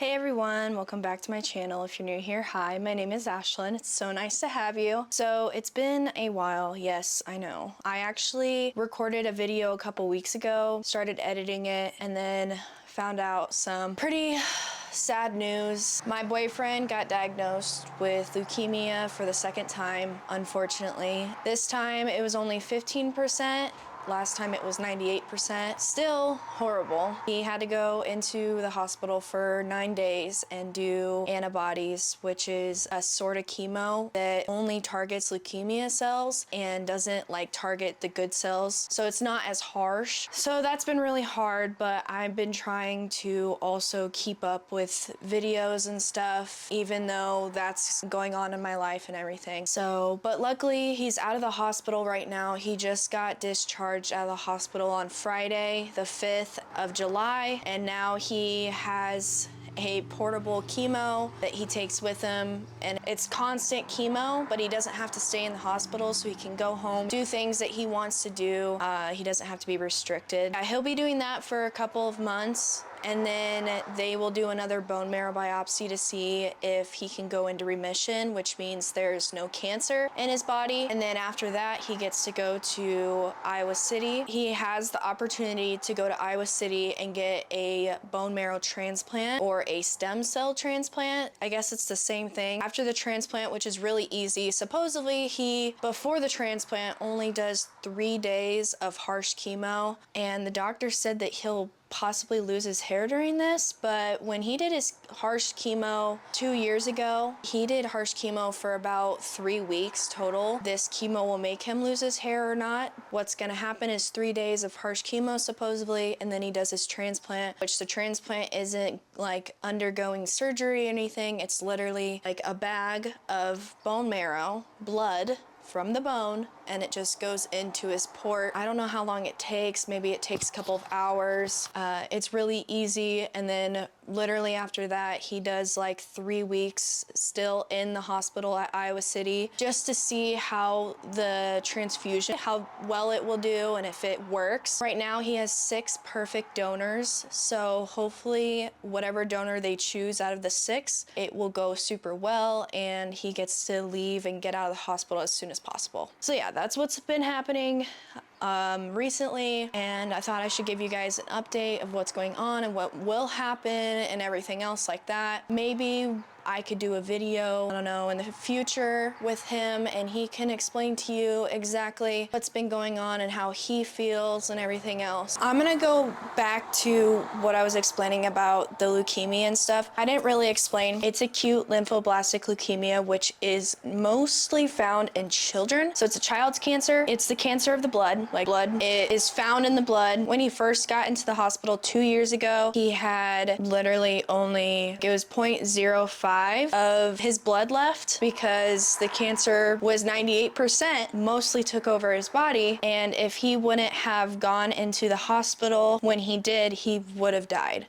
Hey everyone, welcome back to my channel. If you're new here, hi, my name is Ashlyn. It's so nice to have you. So it's been a while, yes, I know. I actually recorded a video a couple weeks ago, started editing it, and then found out some pretty sad news. My boyfriend got diagnosed with leukemia for the second time, unfortunately. This time it was only 15%. Last time it was 98%. Still horrible. He had to go into the hospital for 9 days and do antibodies, which is a sort of chemo that only targets leukemia cells and doesn't target the good cells. So it's not as harsh. So that's been really hard, but I've been trying to also keep up with videos and stuff, even though that's going on in my life and everything. So, but luckily he's out of the hospital right now. He just got discharged out of the hospital on Friday, the 5th of July, and now he has a portable chemo that he takes with him, and it's constant chemo, but he doesn't have to stay in the hospital, so he can go home, do things that he wants to do. He doesn't have to be restricted. He'll be doing that for a couple of months, and then they will do another bone marrow biopsy to see if he can go into remission, which means there's no cancer in his body. And then after that, he gets to go to Iowa City. He has the opportunity to go to Iowa City and get a bone marrow transplant or a stem cell transplant. I guess it's the same thing. After the transplant, which is really easy, supposedly he, before the transplant, only does 3 days of harsh chemo, and the doctor said that he'll possibly lose his hair during this, but when he did his harsh chemo 2 years ago, he did harsh chemo for about 3 weeks total. This chemo will make him lose his hair or not. What's gonna happen is 3 days of harsh chemo supposedly, and then he does his transplant, which the transplant isn't like undergoing surgery or anything. It's literally like a bag of bone marrow, blood from the bone, and it just goes into his port. I don't know how long it takes. Maybe it takes a couple of hours. It's really easy, and then literally after that he does like 3 weeks still in the hospital at Iowa City just to see how the transfusion, how well it will do and if it works. Right now he has 6 perfect donors, so hopefully whatever donor they choose out of the 6, it will go super well and he gets to leave and get out of the hospital as soon as possible. So yeah, that's what's been happening recently, and I thought I should give you guys an update of what's going on and what will happen and everything else like that. Maybe I could do a video, I don't know, in the future with him, and he can explain to you exactly what's been going on and how he feels and everything else. I'm gonna go back to what I was explaining about the leukemia and stuff. I didn't really explain. It's acute lymphoblastic leukemia, which is mostly found in children. So it's a child's cancer. It's the cancer of the blood, like blood. It is found in the blood. When he first got into the hospital 2 years ago, he had literally only, it was 0.05 of his blood left because the cancer was 98%, mostly took over his body, and if he wouldn't have gone into the hospital when he did, he would have died,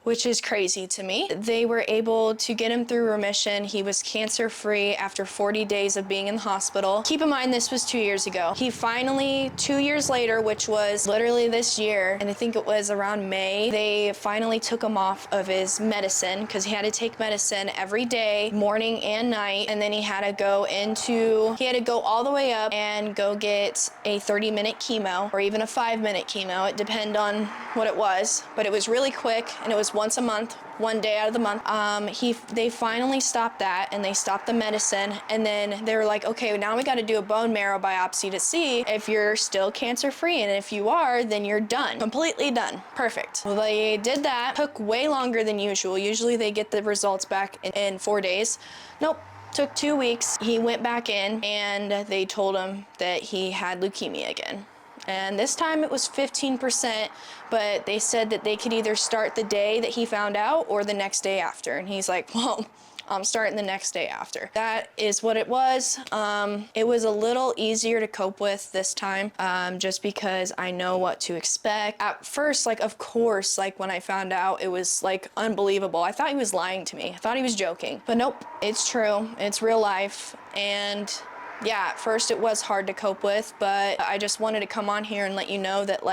which is crazy to me. They were able to get him through remission. He was cancer-free after 40 days of being in the hospital. Keep in mind, this was 2 years ago. He finally, 2 years later, which was literally this year, and I think it was around May, they finally took him off of his medicine because he had to take medicine every day, morning and night, and then he had to go all the way up and go get a 30-minute chemo or even a 5-minute chemo. It depended on what it was, but it was really quick, and it was once a month, 1 day out of the month. They finally stopped that, and they stopped the medicine, and then they were like, okay, now we got to do a bone marrow biopsy to see if you're still cancer-free, and if you are, then you're done, completely done, perfect. Well, they did that. Took way longer than usual. Usually they get the results back in 4 days. Nope. Took 2 weeks. He went back in, and they told him that he had leukemia again. And this time it was 15%, but they said that they could either start the day that he found out or the next day after. And he's like, well, I'm starting the next day after. That is what it was. It was a little easier to cope with this time, just because I know what to expect. At first, of course, when I found out, it was unbelievable. I thought he was lying to me. I thought he was joking, but nope, it's true. It's real life. And yeah, at first it was hard to cope with, but I just wanted to come on here and let you know that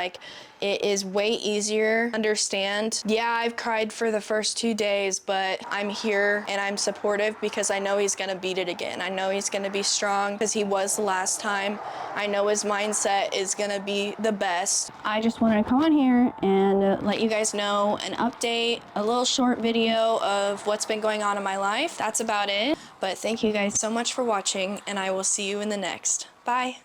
it is way easier to understand. Yeah, I've cried for the first 2 days, but I'm here and I'm supportive because I know he's gonna beat it again. I know he's gonna be strong because he was the last time. I know his mindset is gonna be the best. I just wanted to come on here and let you guys know an update, a little short video of what's been going on in my life. That's about it. But thank you guys so much for watching, and I will see you in the next. Bye.